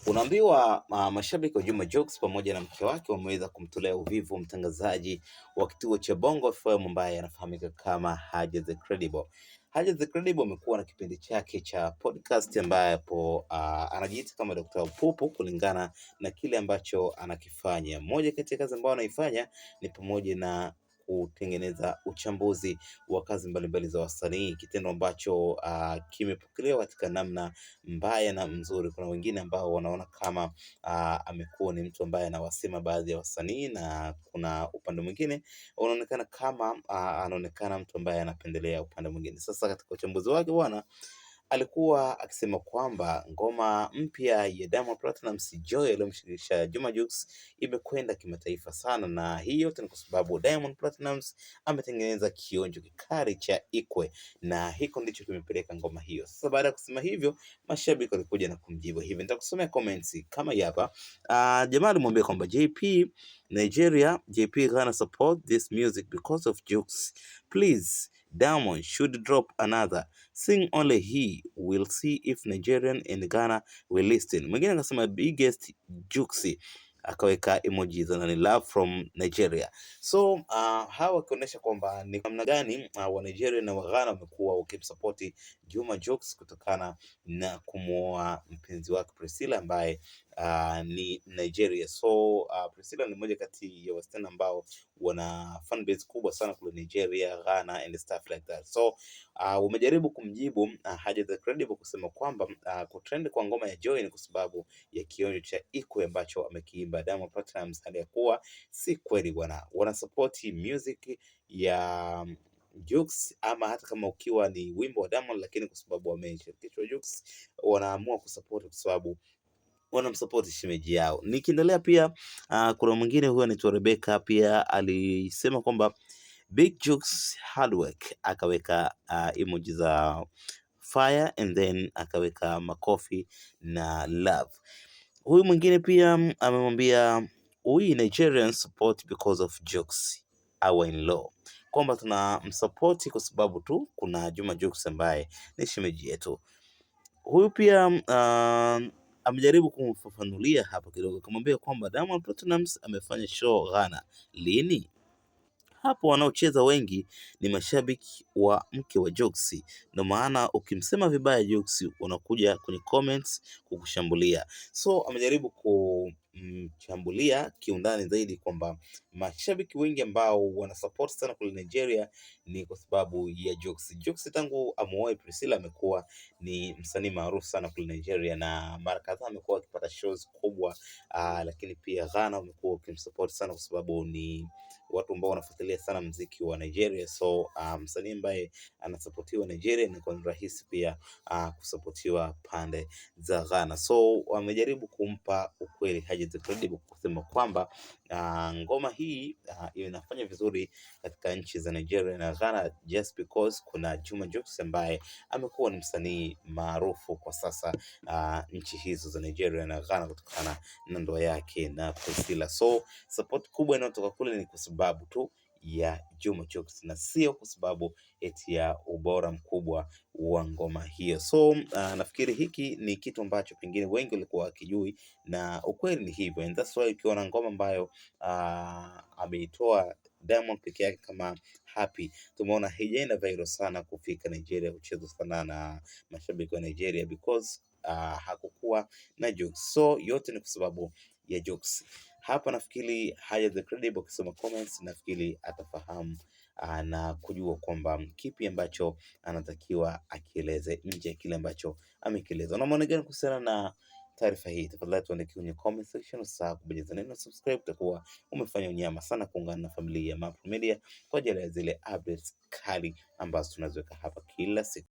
Unaambiwa mashabiki wa Juma Jux pamoja na mke wake wameweza kumtolea uvivu mtangazaji wa kituo cha Bongo FM ambaye anafahamika kama Haja the Credible. Haja the Credible amekuwa na kipindi chake cha podcast ambapo anajiita kama Dr. Upupu kulingana na kile ambacho anakifanya. Moja kati ya kazi ambayo anaifanya ni pamoja na kutengeneza uchambuzi wa kazi mbalimbali za wasanii, kitendo ambacho kimepokelewa katika namna mbaya na mzuri. Kuna wengine ambao wanaona kama amekuwa ni mtu ambaye anawasema baadhi ya wasanii, na kuna upande mwingine unaonekana kama anaonekana mtu ambaye anapendelea upande mwingine. Sasa katika uchambuzi wake bwana alikuwa akisema kwamba ngoma mpya ya Diamond Platnumz Joy aliyomshirikisha Juma Jux imekwenda kimataifa sana, na hii yote ni kwa sababu Diamond Platnumz ametengeneza kionjo kikali cha Ikwe, na hiko ndicho kimepeleka ngoma hiyo. Sasa baada ya kusema hivyo, mashabiki walikuja na kumjibu hivi. Nitakusomea comments kama hii hapa. Jamaa alimwambia kwamba JP Nigeria, JP Ghana support this music because of Jux. Please, Diamond should drop another sing, only he will see if Nigerian and Ghana will listen. Mwingine akasema biggest Juxi, akaweka emoji za nani love from Nigeria. So hawa wakionyesha kwamba ni namna gani wa Nigeria na wa Ghana wamekuwa wakimsupport Juma Jux kutokana na kumuoa mpenzi wake Priscilla ambaye ni Nigeria. So Priscilla ni mmoja kati ya wasichana ambao wana fan base kubwa sana kule Nigeria, Ghana and stuff like that. So umejaribu kumjibu Haja the Credible kusema kwamba kutrend kwa ngoma ya Joy ni kwa sababu ya kionjo cha Ikwe ambacho amekiimba Diamond Platnumz, aliyekuwa si kweli bwana. Wana support music ya Jux, ama hata kama ukiwa ni wimbo wa Diamond, lakini kwa sababu wameshirikishwa Jux wanaamua kusupport kwa sababu wanamsupport shemeji yao. Nikiendelea pia kuna mwingine huyo anaitwa Rebecca, pia alisema kwamba Big Jux hard work, akaweka emoji za fire and then akaweka makofi na love. Huyu mwingine pia amemwambia we Nigerians support because of Jux our in law, kwamba tuna msupport kwa sababu tu kuna Juma Jux ambaye ni shemeji yetu. Huyu pia amejaribu kumfafanulia hapa kidogo, akamwambia kwamba Diamond Platnumz amefanya show Ghana lini? Hapo wanaocheza wengi ni mashabiki wa mke wa Jux, ndio maana ukimsema vibaya Jux unakuja kwenye comments kukushambulia. So amejaribu kumchambulia kiundani zaidi kwamba mashabiki wengi ambao wana support sana kule Nigeria ni kwa sababu ya Jux. Jux tangu amuoe Priscilla amekuwa ni msanii maarufu sana kule Nigeria, na mara kadhaa amekuwa akipata shows kubwa, lakini pia Ghana wamekuwa wakimsupport sana kwa sababu ni watu ambao wanafuatilia sana mziki wa Nigeria. So msanii ambaye anasupportiwa Nigeria ni kwa rahisi pia kusupportiwa pande za Ghana. So wamejaribu kumpa ukweli Haja the Credible kusema kwamba ngoma hii inafanya vizuri katika nchi za Nigeria na Ghana just because kuna Juma Jux ambaye amekuwa ni msanii maarufu kwa sasa nchi hizo za Nigeria na Ghana kutokana na ndoa yake na Priscilla. So support kubwa inayotoka kule ni kwa sababu tu ya Juma Jux na sio kwa sababu eti ya ubora mkubwa wa ngoma hiyo. So nafikiri hiki ni kitu ambacho pengine wengi walikuwa wakijui, na ukweli ni hivyo, and that's why ukiona ngoma ambayo ameitoa Diamond peke yake kama Happy, tumeona haijaenda viral sana kufika Nigeria, kuchezwa sana na mashabiki wa Nigeria because hakukuwa na Jux. So yote ni kwa sababu ya Jux. Hapa nafikiri Haja the Credible akisoma comments, nafikiri atafahamu na kujua kwamba kipi ambacho anatakiwa akieleze nje ya kile ambacho amekieleza. Na maoni gani kuhusiana na taarifa hii? Tafadhali tuandike kwenye comment section, usahau kubonyeza neno subscribe, utakuwa umefanya unyama sana kuungana na familia ya Mapro Media kwa ajili ya zile updates kali ambazo tunaziweka hapa kila siku.